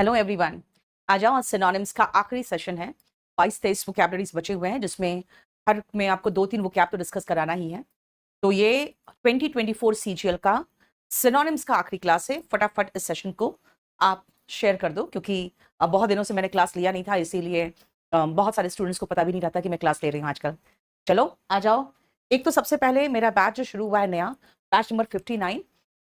Hello everyone. आ जाओ, आज synonyms का आखिरी सेशन है। 22-23 वोकैबलरीज बचे हुए हैं, जिसमें हर में आपको 2-3 वोकैब तो डिस्कस कराना ही है। तो ये 2024 सीजीएल का सिनोनिम्स का आखिरी क्लास है। फटाफट इस सेशन को आप शेयर कर दो, क्योंकि बहुत दिनों से मैंने क्लास लिया नहीं था, इसीलिए बहुत सारे स्टूडेंट्स को पता भी नहीं रहता कि मैं क्लास ले रही हूँ आजकल। चलो आ जाओ। एक तो सबसे पहले मेरा बैच जो शुरू हुआ है नया, बैच नंबर 59,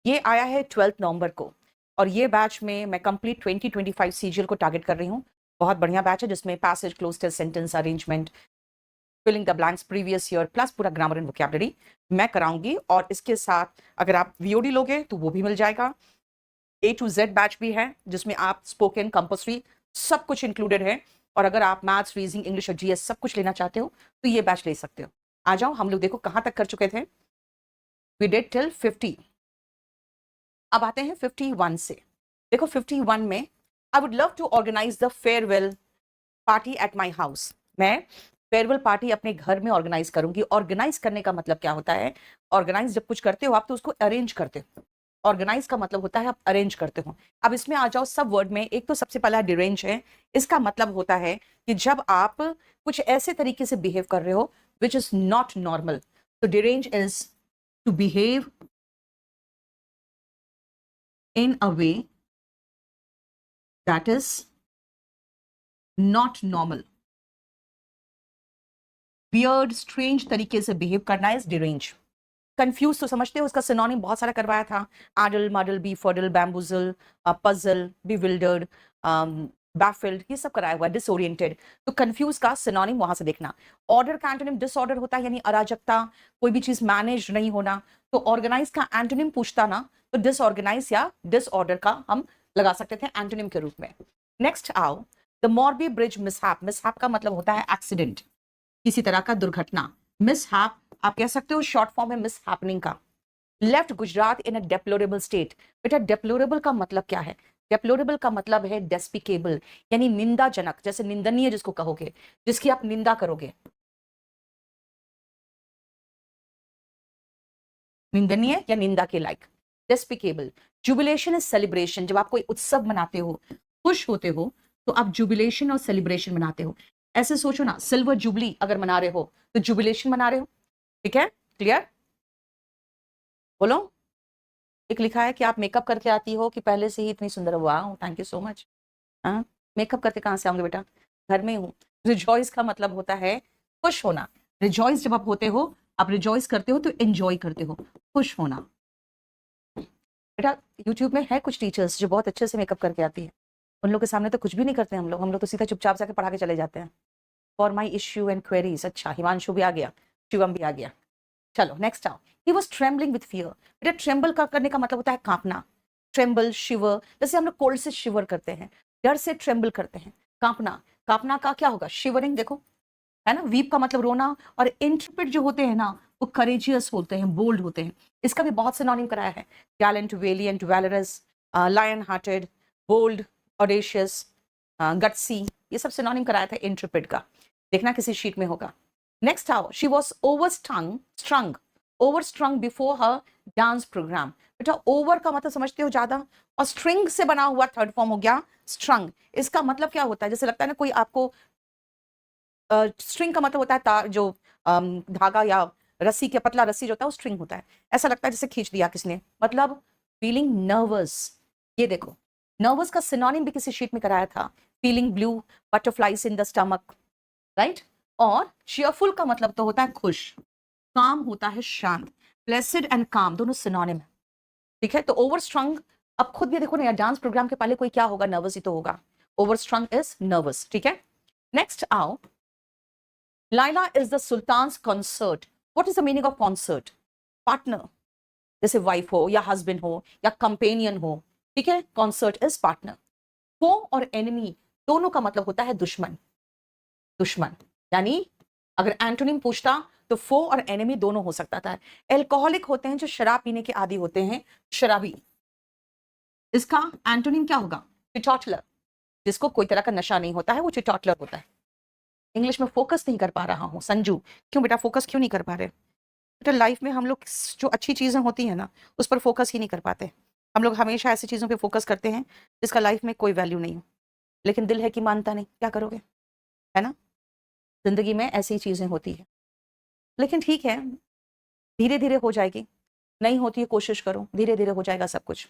ये आया है 12 नवंबर को। और ये बैच में मैं कंप्लीट 2025 सीजीएल को टारगेट कर रही हूँ। बहुत बढ़िया बैच है, जिसमें passage, cloze test, sentence arrangement, filling the blanks, previous year plus पूरा ग्रामर एंड वोकैबुलरी मैं कराऊंगी। और इसके साथ अगर आप वीओडी लोगे तो वो भी मिल जाएगा। A to Z बैच भी है, जिसमें आप स्पोकन, कंपल्सरी सब कुछ इंक्लूडेड है। और अगर आप मैथ्स, रीजनिंग, इंग्लिश और जीएस सब कुछ लेना चाहते हो तो ये बैच ले सकते हो। आ जाओ, हम लोग देखो कहाँ तक कर चुके थे। We did till 50। अब आते हैं 51 से। देखो 51 में I would love to organize the farewell party at my house. मैं फेयरवेल पार्टी अपने घर में ऑर्गेनाइज करूंगी। ऑर्गेनाइज करने का मतलब क्या होता है? ऑर्गेनाइज जब कुछ करते हो आप तो उसको अरेंज करते हो। ऑर्गेनाइज का मतलब होता है आप अरेंज करते हो। अब इसमें आ जाओ सब वर्ड में। एक तो सबसे पहला डिरेंज है। इसका मतलब होता है कि जब आप कुछ ऐसे तरीके से बिहेव कर रहे हो विच इज नॉट नॉर्मल। तो derange is to behave in a way that is not normal. Weird, strange तरीके से बिहेव करना is deranged. कंफ्यूज तो समझते हो, उसका सिनोनिम बहुत सारा करवाया था। Addle, muddle, befuddle, bamboozle, puzzle, bewildered, baffled, ये सब कराया हुआ है। डिसओरिएंटेड, तो कंफ्यूज का सिनोनिम वहां से देखना। ऑर्डर का एंटोनिम डिसऑर्डर होता है, यानी अराजकता, कोई भी चीज मैनेज नहीं होना। तो ऑर्गेनाइज का एंटोनिम पूछता ना, तो डिसऑर्गेनाइज या डिसऑर्डर का हम लगा सकते थे एंटोनिम के रूप में। नेक्स्ट आओ, the Moby bridge mishap. Mishap का मतलब होता है एक्सीडेंट, किसी तरह का दुर्घटना। मिसहैप आप कह सकते हो शॉर्ट फॉर्म है मिस हैपनिंग का। लेफ्ट गुजरात इन अ डेप्लोरेबल स्टेट। बेटा डेप्लोरेबल का मतलब क्या है? डेप्लोरेबल का मतलब है डेस्पिकेबल, यानी निंदाजनक, जैसे निंदनीय जिसको कहोगे, जिसकी आप निंदा करोगे। निंदनीय या निंदा के लायक, डेस्पिकेबल। Jubilation is celebration. जब आप कोई उत्सव मनाते हो, खुश होते हो, तो आप जुबिलेशन और सेलिब्रेशन मनाते हो। ऐसे सोचो ना, सिल्वर जुबली अगर मना रहे हो तो जुबिलेशन मना रहे हो। ठीक है, क्लियर? बोलो। एक लिखा है कि आप मेकअप करके आती हो कि पहले से ही इतनी सुंदर हो। वाह, थैंक यू सो मच। हाँ, मेकअप करके कहाँ से आऊंगे बेटा, घर में हूँ। रिजॉइस का मतलब होता है खुश होना। रिजॉइस जब आप होते हो, आप रिजॉइस करते हो तो एंजॉय करते हो, खुश होना। बेटा यूट्यूब में है कुछ टीचर्स जो बहुत अच्छे से मेकअप करके आती है। उन लोग के सामने तो कुछ भी नहीं करते हम लोग तो सीधा चुपचाप जाके पढ़ा के चले जाते हैं। For my issue and queries. अच्छा, हिमांशु भी आ गया, शिवम भी आ गया। चलो नेक्स्ट आओ। He was trembling with fear. बेटा ट्रेम्बल का करने का मतलब होता है कांपना। ट्रेम्बल, शिवर, जैसे हम लोग कोल्ड से शिवर करते हैं, डर से ट्रेम्बल करते हैं। कांपना, कांपना का क्या होगा? शिवरिंग। देखो है ना, वीप का मतलब रोना। और इंट्रपिड जो होते हैं ना, वो करेजियस होते हैं, बोल्ड होते हैं। इसका भी बहुत सिनोनिम कराया है। Gallant, valiant, valorous, lion hearted, bold, audacious, gutsy, ये सब सिनोनिम कराया था इंट्रपिड का। देखना किसी शीट में होगा। नेक्स्ट आओ। She was strung before her dance program. बेटा ओवर का मतलब समझते हो ज्यादा, और स्ट्रिंग से बना हुआ थर्ड फॉर्म हो गया स्ट्रंग। इसका मतलब क्या होता है? जैसे लगता है ना कोई आपको, स्ट्रिंग का मतलब होता है तार, जो धागा या रस्सी के, पतला रस्सी जो होता है वो स्ट्रिंग होता है। ऐसा लगता है जैसे खींच दिया किसने, मतलब फीलिंग नर्वस। ये देखो, नर्वस का सिनोनिम भी किसी शीट में कराया था। Feeling blue, butterflies in the stomach, right. और cheerful का मतलब तो होता है खुश, काम होता है शांत। प्लेसिड एंड काम दोनों सिनोनिम है। ठीक है, तो ओवर स्ट्रंग, अब खुद भी देखो ना यार, डांस प्रोग्राम के पहले कोई क्या होगा? नर्वस ही तो होगा। Over strung is nervous. ठीक है, नेक्स्ट आओ। Laila is the Sultan's consort. What is the meaning of consort? Partner, जैसे वाइफ हो या हस्बैंड हो या कंपेनियन हो। ठीक है, कॉन्सर्ट इज पार्टनर। फो और एनिमी दोनों का मतलब होता है दुश्मन। दुश्मन यानी अगर एंटोनिम पूछता तो फो और एनिमी दोनों हो सकता था। एल्कोहलिक होते हैं जो शराब पीने के आदी होते हैं, शराबी। इसका एंटोनिम क्या होगा? टिटॉटलर। जिसको कोई तरह का नशा नहीं होता है वो टिटॉटलर होता है। इंग्लिश में फोकस नहीं कर पा रहा हूं संजू। क्यों बेटा, फोकस क्यों नहीं कर पा रहे? बेटा लाइफ में हम लोग जो अच्छी चीजें होती है ना, उस पर फोकस ही नहीं कर पाते। हम लोग हमेशा ऐसी चीजों पे फोकस करते हैं जिसका लाइफ में कोई वैल्यू नहीं हो, लेकिन दिल है कि मानता नहीं, क्या करोगे, है ना। जिंदगी में ऐसी चीजें होती है, लेकिन ठीक है, धीरे धीरे हो जाएगी। नहीं होती है, कोशिश करो, धीरे धीरे हो जाएगा सब कुछ,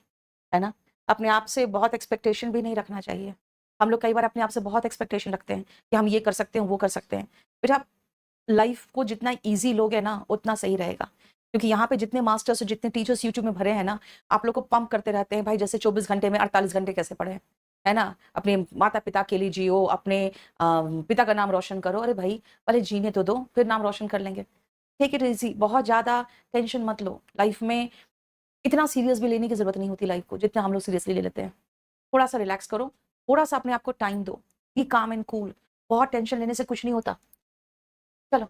है ना। अपने आप से बहुत एक्सपेक्टेशन भी नहीं रखना चाहिए। हम लोग कई बार अपने आप से बहुत एक्सपेक्टेशन रखते हैं कि हम ये कर सकते हैं, वो कर सकते हैं। बेटा, लाइफ को जितना ईजी लोगे ना उतना सही रहेगा, क्योंकि यहाँ पे जितने मास्टर्स और जितने टीचर्स यूट्यूब में भरे हैं ना, आप लोग को पंप करते रहते हैं भाई, जैसे 24 घंटे में 48 घंटे कैसे पढ़े, है ना। अपने माता पिता के लिए जियो, अपने पिता का नाम रोशन करो। अरे भाई, पहले जीने तो दो, फिर नाम रोशन कर लेंगे। टेक इट इजी, बहुत ज्यादा टेंशन मत लो लाइफ में। इतना सीरियस भी लेने की जरूरत नहीं होती लाइफ को, जितना हम लोग सीरियसली ले लेते हैं। थोड़ा सा रिलैक्स करो, थोड़ा सा अपने आप को टाइम दो, बी काम एंड कूल। बहुत टेंशन लेने से कुछ नहीं होता। चलो,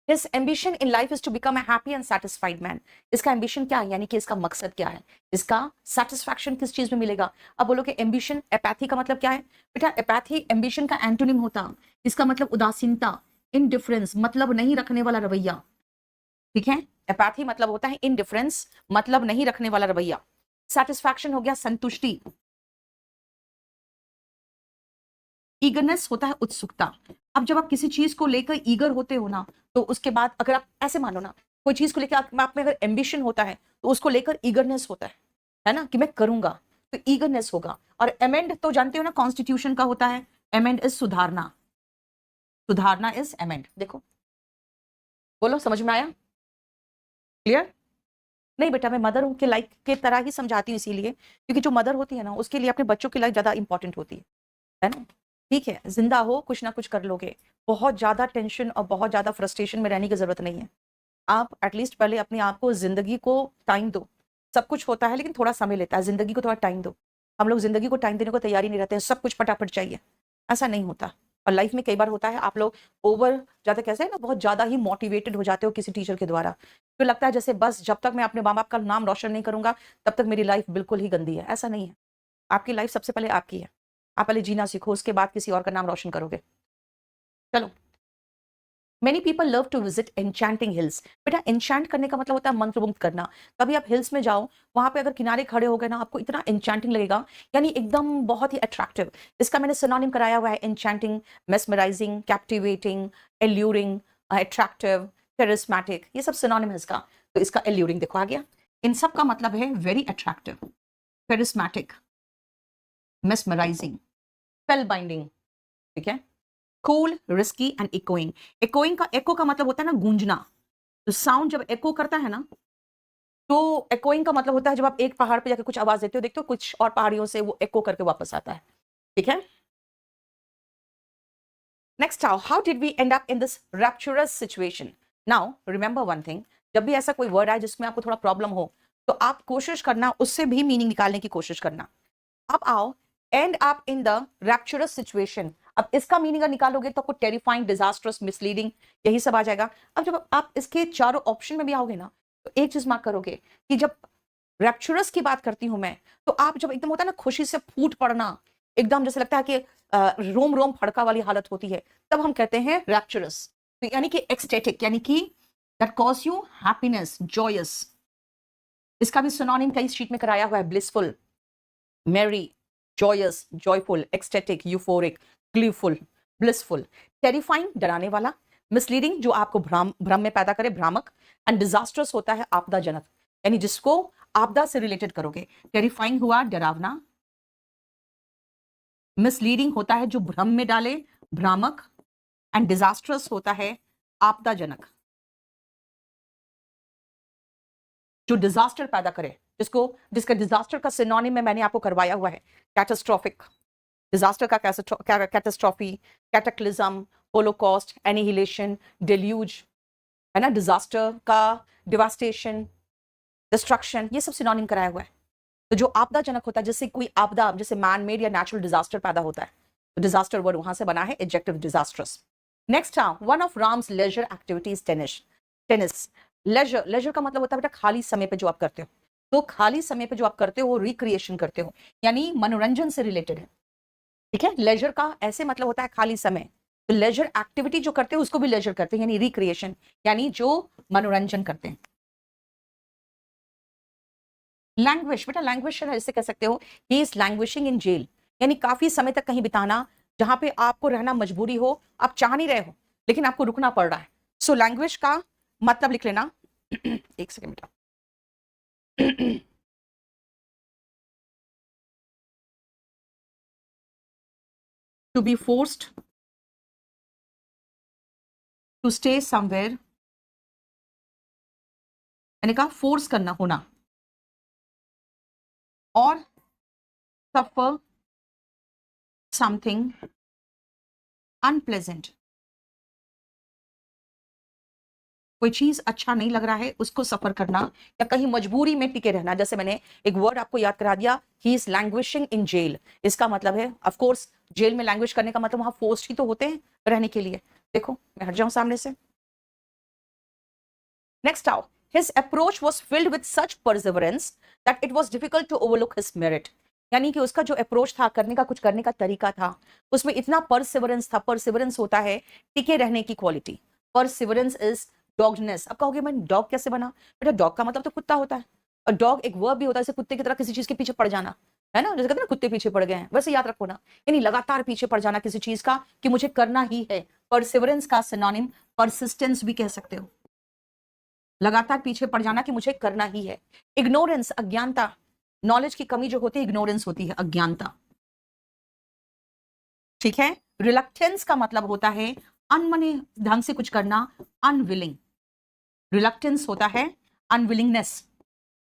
His ambition in life is to become a happy and satisfied man. इसका ambition क्या है, यानी कि इसका मकसद क्या है, इसका satisfaction किस चीज में मिलेगा। अब बोलो कि ambition, apathy का मतलब क्या है बेटा। apathy ambition का एंटोनिम होता, इसका मतलब उदासीनता, indifference, मतलब नहीं रखने वाला रवैया, ठीक है। apathy मतलब होता है indifference, मतलब नहीं रखने वाला रवैया। satisfaction हो गया संतुष्टि। ईगरनेस होता है उत्सुकता। अब जब आप किसी चीज को लेकर ईगर होते हो ना, तो उसके बाद अगर आप ऐसे मानो ना, कोई चीज को लेकर आप में अगर एम्बिशन होता है तो उसको लेकर ईगरनेस होता है ना, कि मैं करूंगा, तो ईगरनेस होगा। और एमेंड तो जानते हो ना, कॉन्स्टिट्यूशन का होता है। एमेंड इज सुधारना, सुधारना इज एमेंड। देखो, बोलो समझ में आया, क्लियर। नहीं बेटा, मैं मदर हूं के लाइफ के तरह ही समझाती हूँ, इसीलिए क्योंकि जो मदर होती है ना, उसके लिए अपने बच्चों की लाइफ ज्यादा इंपॉर्टेंट होती है ना। ठीक है, जिंदा हो, कुछ ना कुछ कर लोगे। बहुत ज्यादा टेंशन और बहुत ज्यादा फ्रस्ट्रेशन में रहने की जरूरत नहीं है। आप एटलीस्ट पहले अपने आप को, जिंदगी को टाइम दो। सब कुछ होता है लेकिन थोड़ा समय लेता है, जिंदगी को थोड़ा टाइम दो। हम लोग जिंदगी को टाइम देने को तैयारी नहीं रहते हैं, सब कुछ फटाफट चाहिए, ऐसा नहीं होता। और लाइफ में कई बार होता है, आप लोग ओवर ज्यादा, कैसे है ना, बहुत ज्यादा ही मोटिवेटेड हो जाते हो किसी टीचर के द्वारा, तो लगता है जैसे बस जब तक मैं अपने माँ बाप का नाम रोशन नहीं करूंगा तब तक मेरी लाइफ बिल्कुल ही गंदी है। ऐसा नहीं है, आपकी लाइफ सबसे पहले आपकी है। आप पहले जीना सीखो, उसके बाद किसी और का नाम रोशन करोगे। चलो, many people love to visit enchanting hills. बेटा, एन्चैंट करने का मतलब होता है मंत्रमुग्ध करना। कभी आप हिल्स में जाओ, वहां पे अगर किनारे खड़े हो गए ना, आपको इतना एन्चैंटिंग लगेगा, यानी एकदम बहुत ही अट्रैक्टिव। इसका मैंने सिनोनिम कराया हुआ है, enchanting, mesmerising, captivating, alluring, attractive, charismatic, ये सब सिनोनिम है इसका। तो इसका एल्यूरिंग देखो आ गया। इन सब का मतलब है very attractive, charismatic, mesmerising, spell binding, ठीक है। Cool, risky and echoing. Echoing का, एको का मतलब होता है ना गूंजना। तो साउंड जब एको करता है ना, तो इकोइंग का मतलब होता है जब आप एक पहाड़ पे जाकर कुछ आवाज देते हो, देखते हो कुछ और पहाड़ियों से वो एको करके वापस आता है, ठीक है। Next, how did we end up in this rapturous situation. Now remember one thing, जब भी ऐसा कोई वर्ड आए जिसमें आपको थोड़ा प्रॉब्लम हो, तो आप कोशिश करना उससे भी मीनिंग निकालने की कोशिश करना। अब आओ, and up in the rapturous situation. अब इसका मीनिंग निकालोगे तो आपको टेरिफाइंग, डिजास्टरस, मिसलीडिंग, यही सब आ जाएगा। अब जब आप इसके चारों ऑप्शन में भी आओगे ना, तो एक चीज मार्क करोगे कि जब रैप्चरस की बात करती हूं मैं, तो आप जब एकदम होता है ना खुशी से फूट पड़ना, एकदम जैसे लगता है कि रोम रोम फड़का वाली हालत होती है, तब हम कहते हैं रैप्चरस। तो यानी कि एक्सटेटिक, यानी कि that cause you happiness, joyous. इसका भी सिनोनिम कई शीट में कराया हुआ है, blissful, merry, joyous, joyful, ecstatic, euphoric, gleeful, blissful, terrifying, डराने वाला, misleading, जो आपको भ्रम में पैदा करे, भ्रामक, and disastrous होता है आपदाजनक, यानी जिसको आपदा से रिलेटेड करोगे। terrifying हुआ डरावना, misleading होता है जो भ्रम में डाले, भ्रामक, and disastrous होता है आपदाजनक, जो डिजास्टर पैदा करे, जिसका डिजास्टर का सिनोनिम में मैंने आपको करवाया हुआ है, कैटास्ट्रॉफिक। डिजास्टर का catastrophe, cataclysm, Holocaust, annihilation, deluge, है ना। डिजास्टर का डिवास्टेशन, डिस्ट्रक्शन, ये सब सिनोनिम कराया हुआ है। तो जो आपदाजनक होता है, जैसे कोई आपदा, जैसे मैन मेड या नेचुरल डिजास्टर पैदा होता है, तो डिजास्टर वर्ड वहां से बना है, adjective disastrous. Next, one of Ram's leisure activities tennis. Tennis, leisure का मतलब होता है बेटा खाली समय पे जो आप करते हो। तो खाली समय पे जो आप करते हो वो रिक्रिएशन करते हो, यानी मनोरंजन से रिलेटेड है, ठीक है। लेजर का ऐसे मतलब होता है खाली समय। तो लेजर एक्टिविटी जो करते हैं उसको भी लेजर करते हैं, यानी रिक्रिएशन, यानी जो मनोरंजन करते हैं। लैंग्विश, बेटा लैंग्विश है, इससे कह सकते हो he is languishing in jail, यानी काफी समय तक कहीं बिताना जहां पे आपको रहना मजबूरी हो, आप चाह नहीं रहे हो लेकिन आपको रुकना पड़ रहा है। सो लैंग्वेज का मतलब लिख लेना। एक सेकेंड बेटा। To be forced to stay somewhere, यानी कहा फोर्स करना, होना, और सफर समथिंग अनप्लेजेंट, कोई चीज अच्छा नहीं लग रहा है उसको सफर करना, या कहीं मजबूरी में टिके रहना। जैसे मैंने एक वर्ड आपको याद करा दिया, he is languishing in jail, इसका मतलब है ऑफ कोर्स जेल में लैंग्वेज करने का मतलब वहां फोर्स्ड ही तो होते हैं रहने के लिए। देखो मैं हट जाऊं सामने से। नेक्स्ट आओ, his approach was filled with such perseverance that it was difficult to overlook his merit, यानी कि उसका जो अप्रोच था, करने का कुछ करने का तरीका था, उसमें इतना परसिवरेंस था। परसिवरेंस होता है टिके रहने की क्वालिटी, परसिवरेंस इज डॉगनेस। अब कहोगे मैं डॉग कैसे बना, बेटा डॉग का मतलब तो कुत्ता होता है, और डॉग एक वर्ब भी होता है, जैसे कुत्ते की तरह किसी चीज के पीछे पड़ जाना, है ना, जैसे कहते हैं ना कुत्ते पीछे पड़ गए हैं, वैसे याद रखो ना, यानी लगातार पीछे पड़ जाना किसी चीज का कि मुझे करना ही है। परसिवरेंस का सिनोनिम परसिस्टेंस भी कह सकते हो, लगातार पीछे पड़ जाना कि मुझे करना ही है। इग्नोरेंस अज्ञानता, नॉलेज की कमी जो होती है इग्नोरेंस होती है, अज्ञानता, ठीक है। रिलक्टेंस का मतलब होता है अनमने ढंग से कुछ करना, अनविलिंग, रिलक्टेंस होता है अनविलिंगनेस,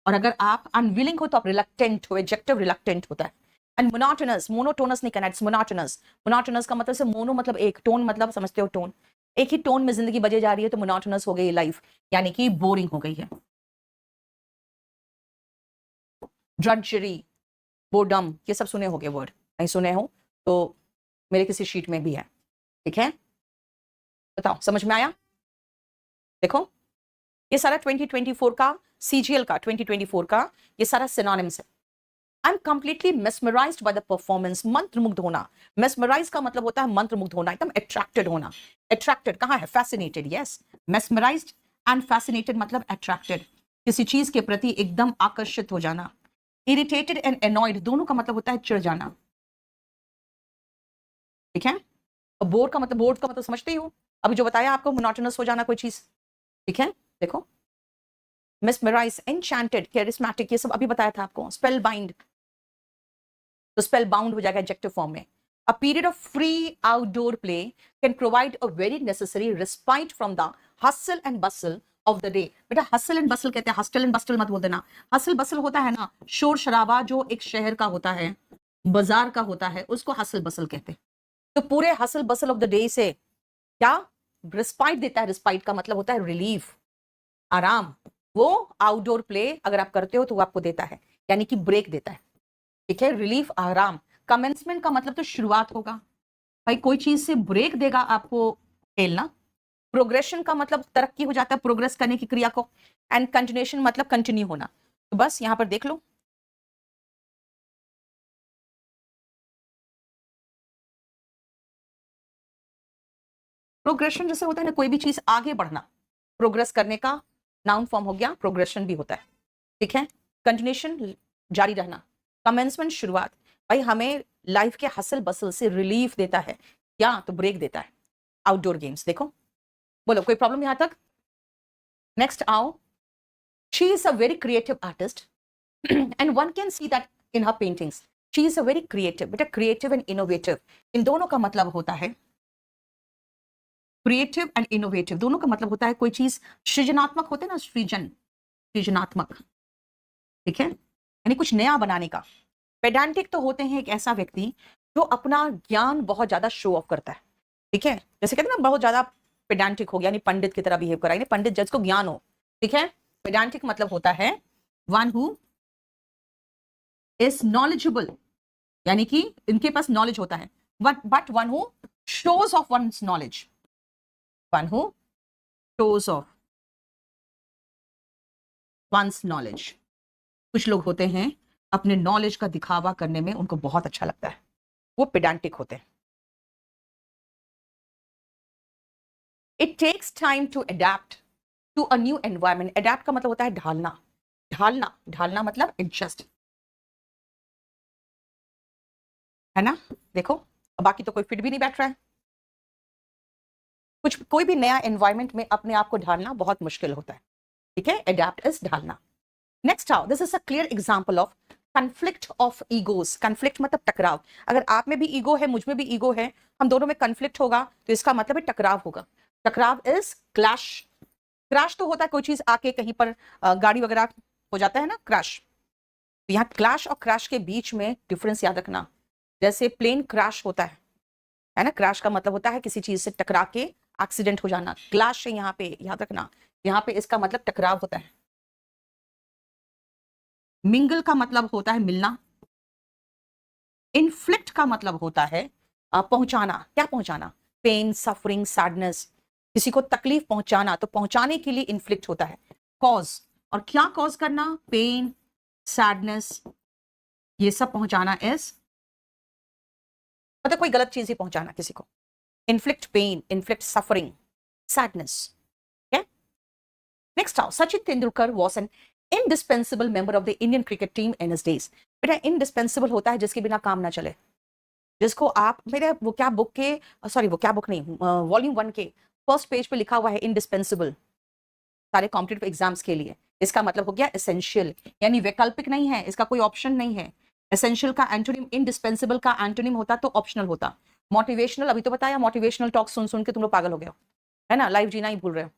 और अगर आप अनविलिंग हो तो आप रिलक्टेंट हो, एडजेक्टिव रिलक्टेंट होता है। एंड मोनोटोनस, मोनोटोनस नहीं कहना, इट्स मोनोटोनस। मोनोटोनस का मतलब से मोनो मतलब एक, टोन मतलब समझते हो टोन, एक ही टोन में जिंदगी बजे जा रही है तो मोनोटोनस हो गई लाइफ, यानी कि बोरिंग हो गई है। ड्रडजरी, बोर्डम, ये सब सुने होंगे वर्ड, नहीं सुने हो तो मेरे किसी शीट में भी है, ठीक है। बताओ समझ में आया। देखो ये सारा 2024 का सीजीएल का 2024 का ये सारा सिनोनिम्स है। I am completely mesmerised by the performance, मंत्रमुग्ध होना। मेस्मराइज का मतलब होता है मंत्रमुग्ध होना, एकदम अट्रैक्टेड होना। अट्रैक्टेड कहाँ है, fascinated, yes. Mesmerised and fascinated मतलब अट्रैक्टेड, किसी चीज के प्रति एकदम आकर्षित हो जाना। इरिटेटेड एंड एनॉयड दोनों का मतलब होता है चिढ़ जाना, ठीक है। और बोर का मतलब, बोर्ड का मतलब समझते ही हो, अभी जो बताया आपको, मोनोटोनस हो जाना कोई चीज, ठीक है। देखो मेस्मराइज, एन्चेंटेड, कैरिस्मेटिक, ये सब अभी बताया था आपको। स्पेल बाइंड, तो स्पेल बाउंड हो जाएगा एडजेक्टिव फॉर्म में। A period of free outdoor play can provide a very necessary respite from the hustle and bustle of the day। बेटा hustle and bustle कहते हैं, hustle and bustle मत बोल देना। hustle bustle होता है ना शोर शराबा जो एक शहर का होता है, बाजार का होता है, उसको hustle bustle कहते हैं। तो पूरे hustle bustle of the day से क्या रिस्पाइट देता है, रिस्पाइट का मतलब होता है रिलीफ, आराम। वो आउटडोर प्ले अगर आप करते हो तो वो आपको देता है, यानी कि ब्रेक देता है, ठीक है, रिलीफ, आराम। कमेंसमेंट का मतलब तो शुरुआत होगा, भाई कोई चीज से ब्रेक देगा आपको खेलना। प्रोग्रेशन का मतलब तरक्की हो जाता है, प्रोग्रेस करने की क्रिया को। एंड कंटिन्यूएशन मतलब कंटिन्यू होना। तो बस यहां पर देख लो, प्रोग्रेशन जैसे होता है ना, कोई भी चीज आगे बढ़ना, प्रोग्रेस करने का नाउन फॉर्म हो गया, प्रोग्रेशन भी होता है, ठीक है। कंटिन्यूएशन जारी रहना, कमेंसमेंट शुरुआत, भाई हमें लाइफ के हसल बसल से रिलीफ देता है, या तो ब्रेक देता है। आउटडोर गेम्स देखो, बोलो कोई प्रॉब्लम यहां तक। नेक्स्ट आओ, she is a very creative artist and one can see that in her paintings. She is a very creative, बेटा क्रिएटिव एंड इनोवेटिव इन दोनों का मतलब होता है, क्रिएटिव एंड इनोवेटिव दोनों का मतलब होता है कोई चीज सृजनात्मक होते हैं ना, सृजन, सृजनात्मक, ठीक है, यानी कुछ नया बनाने का। पेडांटिक तो होते हैं एक ऐसा व्यक्ति जो अपना ज्ञान बहुत ज्यादा शो ऑफ करता है, ठीक है, जैसे कहते हैं ना बहुत ज्यादा पेडांटिक हो गया, यानी पंडित की तरह बिहेव करा, यानी पंडित जिसको ज्ञान हो, ठीक है। पेडांटिक मतलब होता है वन हु इज नॉलेजेबल, यानी कि इनके पास नॉलेज होता है, but one who shows off one's knowledge, one who shows off one's knowledge. कुछ लोग होते हैं अपने नॉलेज का दिखावा करने में उनको बहुत अच्छा लगता है, वो पेडांटिक होते हैं। It takes time to adapt to a new environment, adapt का मतलब होता है ढालना, ढालना, ढालना मतलब एडजस्ट, है ना। देखो बाकी तो कोई फिट भी नहीं बैठ रहा है। कुछ कोई भी नया एनवायरमेंट में अपने आप को ढालना बहुत मुश्किल होता है, ठीक है। अडेप्ट इज ढालना। Next how, this is a clear example of conflict of egos. Conflict मतलब टकराव। अगर आप में भी ईगो है, मुझ में भी ईगो है, हम दोनों में कन्फ्लिक्ट होगा तो इसका मतलब है टकराव होगा। टकराव इज क्लैश। क्रैश तो होता है कोई चीज आके कहीं पर गाड़ी वगैरह हो जाता है ना, क्रैश। तो यहाँ क्लैश और क्रैश के बीच में डिफरेंस याद रखना। जैसे प्लेन क्रैश होता है ना, क्रैश का मतलब होता है किसी चीज से टकरा के एक्सीडेंट हो जाना। क्लैश है यहाँ पे, याद रखना, यहाँ पे इसका मतलब टकराव होता है। मिंगल का मतलब होता है मिलना। इन्फ्लिक्ट का मतलब होता है पहुंचाना। क्या पहुंचाना? पेन, सफरिंग, सैडनेस, किसी को तकलीफ पहुंचाना, तो पहुंचाने के लिए इन्फ्लिक्ट होता है। कॉज, और क्या कॉज करना? पेन, सैडनेस, ये सब पहुंचाना इज मतलब कोई गलत चीज ही पहुंचाना किसी को। Inflict pain, inflict suffering, sadness. Next आओ, Sachin Tendulkar was an indispensable member of the Indian cricket team in his days. बेटा इंडिस्पेंसिबल होता है जिसके बिना काम ना चले, जिसको आप मेरे वो क्या बुक के, सॉरी वो क्या बुक नहीं, वॉल्यूम 1 के फर्स्ट पेज पे लिखा हुआ है इंडिस्पेंसिबल, सारे कॉम्पिटिटिव एग्जाम्स के लिए। इसका मतलब हो गया एसेंशियल, यानी वैकल्पिक नहीं है, इसका कोई ऑप्शन नहीं है। एसेंशियल का एंटोनिम, इंडिस्पेंसिबल का एंटोनिम होता तो ऑप्शनल होता। मोटिवेशनल, अभी तो बताया, मोटिवेशनल टॉक सुन सुन के तुम लोग पागल हो गए हो, है ना, लाइफ जीना ही भूल रहे हो,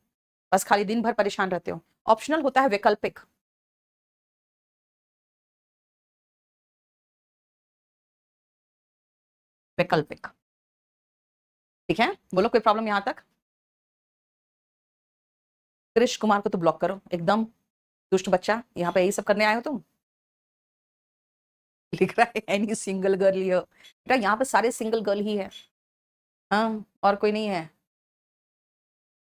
बस खाली दिन भर परेशान रहते हो। ऑप्शनल होता है वैकल्पिक। वैकल्पिक, ठीक है। बोलो कोई प्रॉब्लम यहां तक? कृष कुमार को तो ब्लॉक करो एकदम, दुष्ट बच्चा, यहाँ पे यही सब करने आए हो तुम। लिख रहा है एनी सिंगल गर्ल हियर। बेटा यहाँ पे सारे सिंगल गर्ल ही है, हाँ, और कोई नहीं है,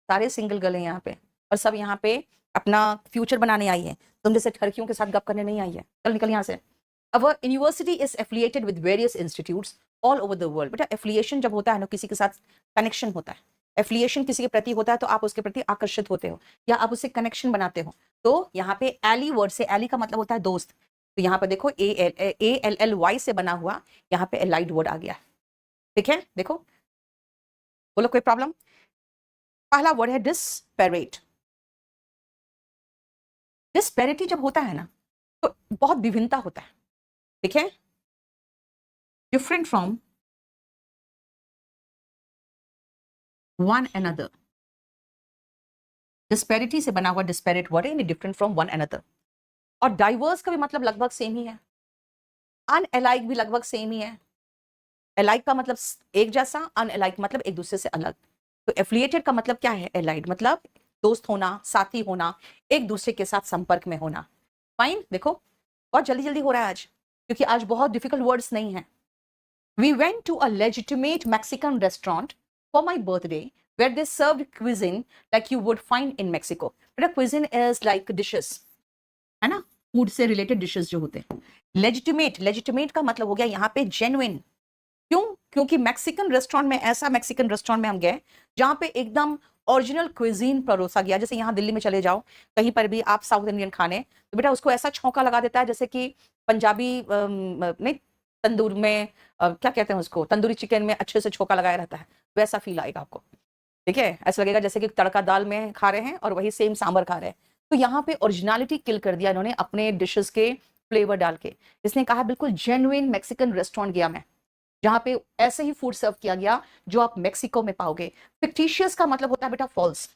सारे सिंगल गर्ल है यहाँ पे। और सब यहाँ पे अपना फ्यूचर बनाने आई है, तुम जैसे ठरकियों के साथ गप करने नहीं आई है। चल निकल यहाँ से। Our university is affiliated with various institutes all over the world। बेटा एफिलिएशन जब होता है ना, किसी के साथ कनेक्शन होता है, एफिलिएशन किसी के प्रति होता है तो आप उसके प्रति आकर्षित होते हो या आप उससे कनेक्शन बनाते हो। तो यहाँ पे एली वर्ड से, एली का मतलब होता है दोस्त, तो यहाँ पे देखो ALLY से बना हुआ यहाँ पे एलाइड वर्ड आ गया, ठीक है। देखो बोलो कोई प्रॉब्लम? पहला वर्ड है डिस्पेरेट। डिस्पेरिटी जब होता है ना तो बहुत विभिन्नता होता है, ठीक है, different from one another. Disparity से बना हुआ डिस्पेरिट वर्ड है, डिफरेंट फ्रॉम वन अनदर। और डाइवर्स का भी मतलब लगभग सेम ही है, अनअलाइक भी लगभग सेम ही है। अलाइक का मतलब एक जैसा, अनअलाइक मतलब एक दूसरे से अलग। तो एफिलिएटेड का मतलब क्या है? एलाइड मतलब दोस्त होना, साथी होना, एक दूसरे के साथ संपर्क में होना। फाइन, देखो बहुत जल्दी जल्दी हो रहा है आज, क्योंकि आज बहुत डिफिकल्ट वर्ड्स नहीं है। We went to a legitimate Mexican restaurant for my birthday where they served cuisine like you would find in Mexico। बेटा cuisine is like dishes, है ना, फूड से रिलेटेड डिशेस जो होते हैं। लेजिटिमेट, लेजिटिमेट का मतलब हो गया यहाँ पे जेन्युइन। क्यों? क्योंकि मैक्सिकन रेस्टोरेंट में, ऐसा मैक्सिकन रेस्टोरेंट में हम गए जहां पे एकदम ओरिजिनल क्विजीन परोसा गया। जैसे यहाँ दिल्ली में चले जाओ कहीं पर भी आप साउथ इंडियन खाने, तो बेटा उसको ऐसा छौंका लगा देता है जैसे कि पंजाबी नहीं, तंदूर में क्या कहते हैं उसको, तंदूरी चिकन में अच्छे से छौंका लगाया रहता है, वैसा फील आएगा आपको, ठीक है। ऐसा लगेगा जैसे कि तड़का दाल में खा रहे हैं और वही सेम सांबर खा रहे हैं। तो यहाँ पे ओरिजिनलिटी किल कर दिया इन्होंने अपने डिशेस के फ्लेवर डाल के। इसने कहा बिल्कुल जेन्युइन मैक्सिकन रेस्टोरेंट गया मैं, जहां पे ऐसे ही फूड सर्व किया गया जो आप मेक्सिको में पाओगे। फिक्टिशियस का मतलब होता है बेटा फॉल्स।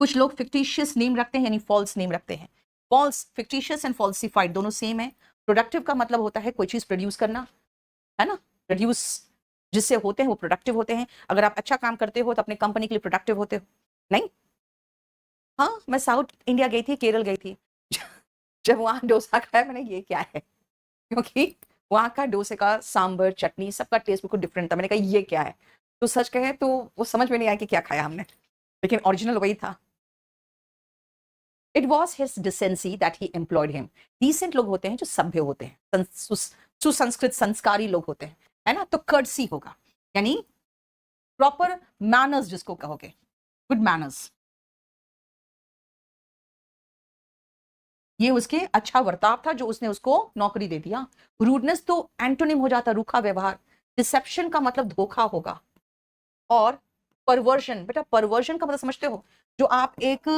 कुछ लोग फिक्टिशियस नेम रखते हैं यानी फॉल्स नेम रखते हैं। फॉल्स, फिक्टिशियस एंड फॉल्सिफाइड दोनों सेम है। प्रोडक्टिव का मतलब होता है कोई चीज प्रोड्यूस करना, है ना, प्रोड्यूस जिससे होते हैं वो प्रोडक्टिव होते हैं। अगर आप अच्छा काम करते हो तो अपने कंपनी के लिए प्रोडक्टिव होते हो, नहीं। हाँ, मैं साउथ इंडिया गई थी, केरल गई थी जब वहां डोसा खाया मैंने, ये क्या है, क्योंकि वहां का डोसे का सांबर चटनी सबका टेस्ट बिल्कुल डिफरेंट था। मैंने कहा ये क्या है, तो सच कहे तो वो समझ में नहीं आया कि क्या खाया हमने, लेकिन ओरिजिनल वही था। It was his decency that he employed him. Decent लोग होते हैं जो सभ्य होते हैं, सुसंस्कृत संस्कारी लोग होते हैं, है ना। तो कर्टसी होगा, यानी प्रॉपर मैनर्स जिसको कहोगे, गुड मैनर्स। ये उसके अच्छा बर्ताव था जो उसने उसको नौकरी दे दिया। रूडनेस तो एंटोनिम हो जाता रूखा व्यवहार। डिसेप्शन का मतलब धोखा होगा। और परवर्जन, बेटा परवर्जन का मतलब समझते हो, जो आप एक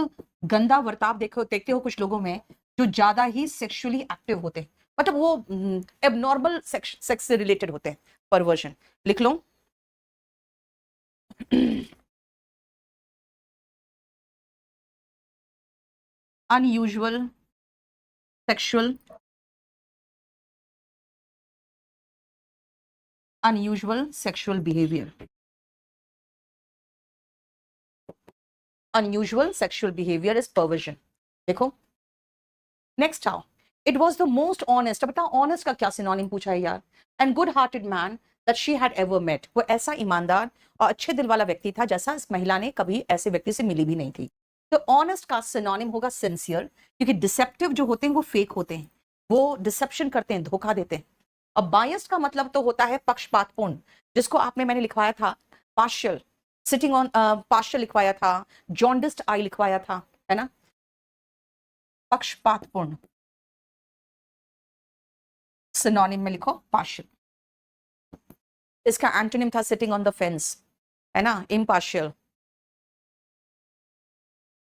गंदा बर्ताव देखते हो कुछ लोगों में जो ज्यादा ही सेक्सुअली एक्टिव होते हैं, मतलब वो एबनॉर्मल सेक्स से रिलेटेड होते हैं, परवर्जन। लिख लो। Unusual sexual, unusual sexual behavior, unusual sexual behavior is perversion। देखो नेक्स्ट आओ, it was the most honest. बताओ ऑनेस्ट का क्या सिनोनिम पूछा है यार। And good hearted man that she had ever met, वो ऐसा ईमानदार और अच्छे दिल वाला व्यक्ति था जैसा इस महिला ने कभी ऐसे व्यक्ति से मिली भी नहीं थी। तो ऑनेस्ट का सिनोनिम होगा सिंसियर, क्योंकि डिसेप्टिव जो होते हैं वो फेक होते हैं, वो डिसेप्शन करते हैं, धोखा देते हैं। अब बायस्ड का मतलब तो होता है पक्षपातपूर्ण, जिसको आपने मैंने लिखवाया था पार्शियल, सिटिंग ऑन पार्शियल लिखवाया था, जॉन्डिस्ड आई लिखवाया था, है ना। पक्षपातपूर्ण सिनोनिम में लिखो पार्शियल। इसका एंटोनिम था सिटिंग ऑन द फेंस, है ना, impartial.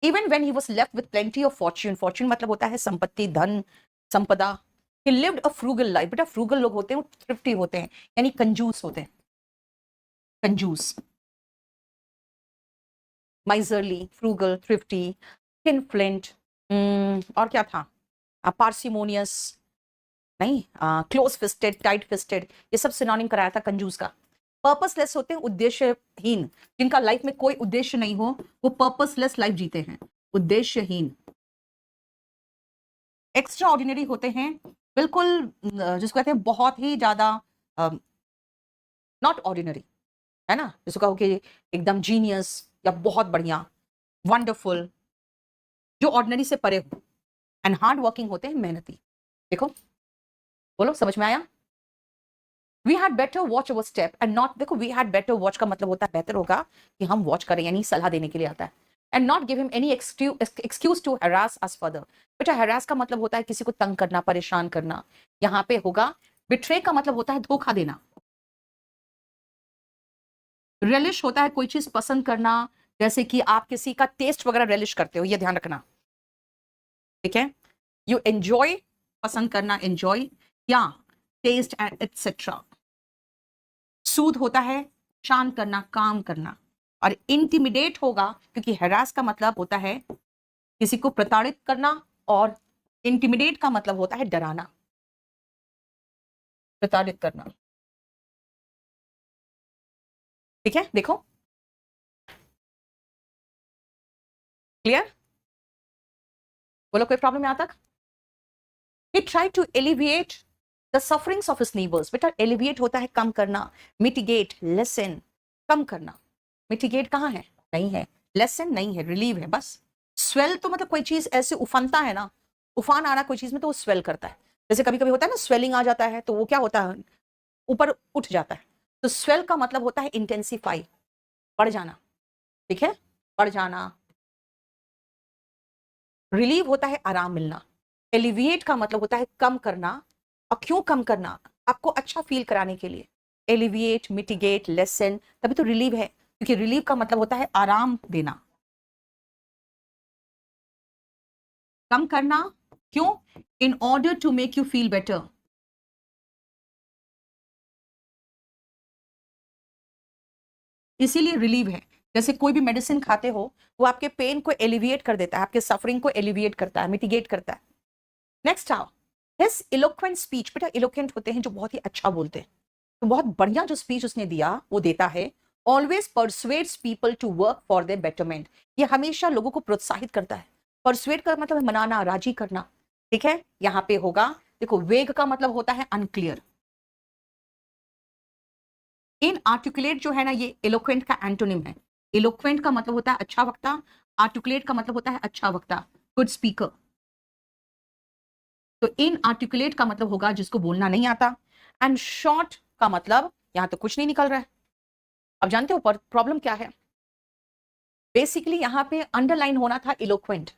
Even when he was left with plenty of Fortune, Fortune मतलब होता है संपत्ति, धन, संपदा। ही लिव्ड अ फ्रूगल लाइफ। बेटा फ्रूगल लोग होते हैं वो थ्रिफ्टी होते हैं, यानी कंजूस होते हैं, कंजूस। माइजरली, फ्रूगल, थ्रिफ्टी, थिन-फ्लिंट, और क्या था, पार्सिमोनियस नहीं, क्लोज फिस्टेड, टाइट फिस्टेड, ये सब सिनोनिम कराया था कंजूस का। पर्पसलेस होते हैं, उद्देश्यहीन, जिनका लाइफ में कोई उद्देश्य नहीं हो वो पर्पसलेस लाइफ जीते हैं, उद्देश्यहीन। एक्स्ट्रा ऑर्डिनरी होते हैं, बिल्कुल जिसको कहते हैं बहुत ही ज्यादा नॉट ऑर्डिनरी, है ना, जिसको कहो कि एकदम जीनियस या बहुत बढ़िया, वंडरफुल, जो ऑर्डिनरी से परे हो। एंड हार्ड वर्किंग होते हैं, मेहनती। देखो बोलो समझ में आया। We had better watch our step and not, देखो वी हैड बेटर वॉच का मतलब होता है बेहतर होगा कि हम वॉच करें, यानी सलाह देने के लिए आता है। And not give him any excuse to harass us further. बेटा हरास का मतलब होता है किसी को तंग करना, परेशान करना। यहाँ पे होगा बिट्रे का मतलब होता है धोखा देना। रेलिश होता है कोई चीज पसंद करना, जैसे कि आप किसी का टेस्ट वगैरह रेलिश करते हो, ये ध्यान रखना, ठीक है। यू एंजॉय, पसंद करना, एंजॉय, या टेस्ट एंड एटसेट्रा। सूद होता है शांत करना, काम करना। और इंटिमिडेट होगा, क्योंकि हरास का मतलब होता है किसी को प्रताड़ित करना, और इंटिमिडेट का मतलब होता है डराना, प्रताड़ित करना, ठीक है। देखो क्लियर, बोलो कोई प्रॉब्लम यहां तक। He tried to alleviate the sufferings of his neighbors। बेटा alleviate होता है कम करना, mitigate, lessen, कम करना। mitigate कहाँ है, नहीं है, lessen नहीं है, relieve है बस। swell तो मतलब कोई चीज ऐसे उफनता है ना, उफान आ रहा कोई चीज में तो वो swell करता है। जैसे कभी कभी होता है ना swelling आ जाता है, तो वो क्या होता है, ऊपर उठ जाता है। तो swell का मतलब होता है intensify, बढ़ जाना, ठीक है, बढ़ जाना। रिलीव होता है आराम मिलना। एलिविएट का मतलब होता है कम करना। और क्यों कम करना, आपको अच्छा फील कराने के लिए। एलिविएट, मिटिगेट, लेसन, तभी तो रिलीव है, क्योंकि रिलीव का मतलब होता है आराम देना, कम करना। क्यों, in order to make you feel better, इसीलिए रिलीव है। जैसे कोई भी मेडिसिन खाते हो, वो आपके पेन को एलिविएट कर देता है, आपके सफरिंग को एलिविएट करता है, मिटिगेट करता है। नेक्स्ट आओ, हिज इलोक्वेंट स्पीच। बेटा इलोक्वेंट होते हैं जो बहुत ही अच्छा बोलते हैं, तो बहुत बढ़िया जो स्पीच उसने दिया वो देता है। Always persuades people to work for their betterment, ये हमेशा लोगों को प्रोत्साहित करता है। परसुएड का मतलब है मनाना, राजी करना, ठीक है। यहाँ पे होगा, देखो वेग का मतलब होता है अनक्लियर। इन आर्टिकुलेट जो है ना, ये इलोक्वेंट का एंटोनिम है। इलोक्वेंट का मतलब होता है अच्छा वक्ता, आर्टिकुलेट का मतलब होता है अच्छा वक्ता, गुड स्पीकर। तो इन आर्टिकुलेट का मतलब होगा जिसको बोलना नहीं आता। एंड शॉर्ट का मतलब यहां तो कुछ नहीं निकल रहा है। अब जानते हो प्रॉब्लम क्या है, बेसिकली यहां पे अंडरलाइन होना था इलोक्वेंट,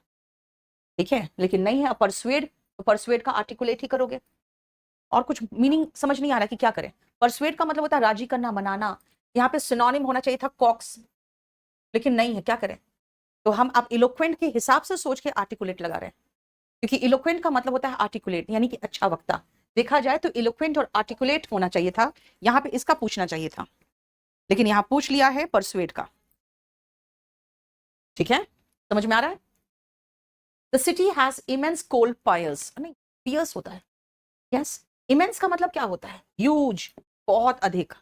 ठीक है, लेकिन नहीं है परसुएड, तो परसुएड का आर्टिकुलेट ही करोगे। और कुछ मीनिंग समझ नहीं आ रहा कि क्या करें। परसुएड का मतलब होता है राजी करना, मनाना। यहाँ पे सिनोनिम होना चाहिए था कॉक्स, लेकिन नहीं है, क्या करें। तो हम अब इलोक्वेंट के हिसाब से सोच के आर्टिकुलेट लगा रहे हैं, क्योंकि इलोक्वेंट का मतलब होता है आर्टिकुलेट, यानी कि अच्छा वक्ता। देखा जाए तो इलोक्वेंट और आर्टिकुलेट होना चाहिए था, यहाँ पे इसका पूछना चाहिए था, लेकिन यहाँ पूछ लिया है परसुएड का। ठीक है, समझ में आ रहा है। The city has immense coal pyres, नहीं पियर्स होता है। यस, इमेंस का मतलब क्या होता है, ह्यूज, बहुत अधिक।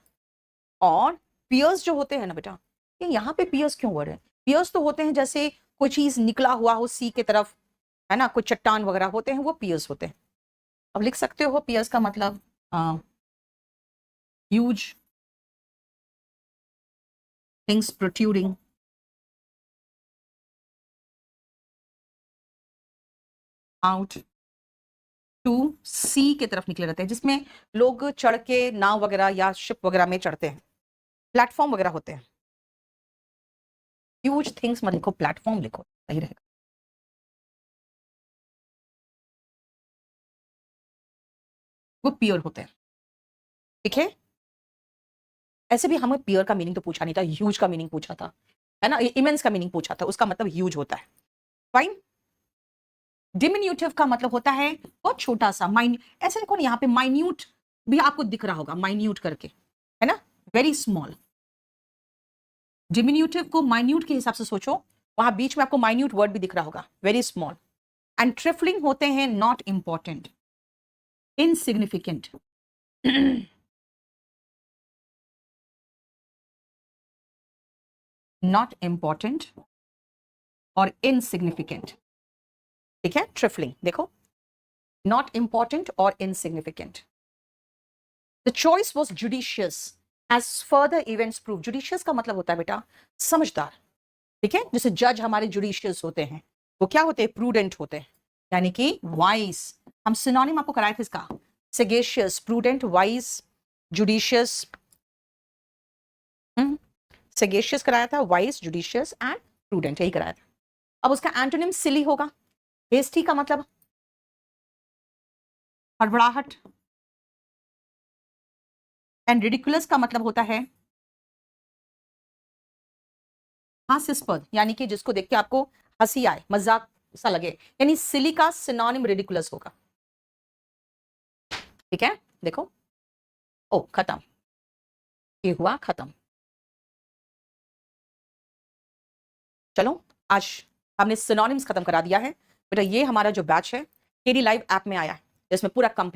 और पियर्स जो होते हैं ना बेटा, ये यहाँ पे पियर्स क्यों वर्ड है, पियर्स तो होते हैं जैसे कोई चीज निकला हुआ हो सी के तरफ, है ना, कोई चट्टान वगैरह होते हैं, वो पियर्स होते हैं। अब लिख सकते हो पियर्स का मतलब huge things protruding out to sea के तरफ निकले रहते हैं, जिसमें लोग चढ़ के नाव वगैरह या शिप वगैरह में चढ़ते हैं, प्लेटफॉर्म वगैरह होते हैं। ह्यूज थिंग्स मत लिखो, प्लेटफॉर्म लिखो, सही रहेगा। वो पियर होते हैं। ठीक है, ऐसे भी हमें पियर का मीनिंग तो पूछा नहीं था, ह्यूज का मीनिंग पूछा था, है ना, इमेंस का मीनिंग पूछा था, उसका मतलब ह्यूज होता है। फाइन। डिमिन्यूटिव का मतलब होता है बहुत छोटा सा, ऐसे देखो ना, यहाँ पे माइन्यूट भी आपको दिख रहा होगा, माइन्यूट करके, है ना, वेरी स्मॉल। डिमिन्यूटिव को माइन्यूट के हिसाब से सोचो, वहां बीच में आपको माइन्यूट वर्ड भी दिख रहा होगा, वेरी स्मॉल। एंड ट्रिफलिंग होते हैं not important, insignificant. Not important और इनसिग्निफिकेंट। ठीक है, ट्रिफलिंग देखो, नॉट इंपॉर्टेंट और insignificant. The choice was judicious as further events prove. Judicious का मतलब होता है बेटा समझदार। ठीक है, जैसे जज हमारे जुडिशियस होते हैं, वो क्या होते हैं, प्रूडेंट होते हैं, यानी कि वाइस। हम सिनोनिम आपको कराए थे इसका, सेगेशियस, प्रूडेंट, वाइस, जुडिशियस। सेगेशियस कराया था, वाइस, जुडिशियस एंड प्रूडेंट, यही कराया था। अब उसका एंटोनिम सिली होगा। हेस्टी का मतलब हड़बड़ाहट। एंड रिडिकुलस का मतलब होता है हास्यास्पद, यानी कि जिसको देख के आपको हंसी आए, मजाक सा लगे, यानी सिली का सिनोनिम रिडिकुलस होगा। ठीक है, देखो, ओ खत्म, ये हुआ खत्म। चलो, आज हमने सिनोनिम्स खत्म करा दिया है बेटा। ये हमारा जो बैच है केडी लाइव ऐप में आया है, जिसमें पूरा कंप्लीट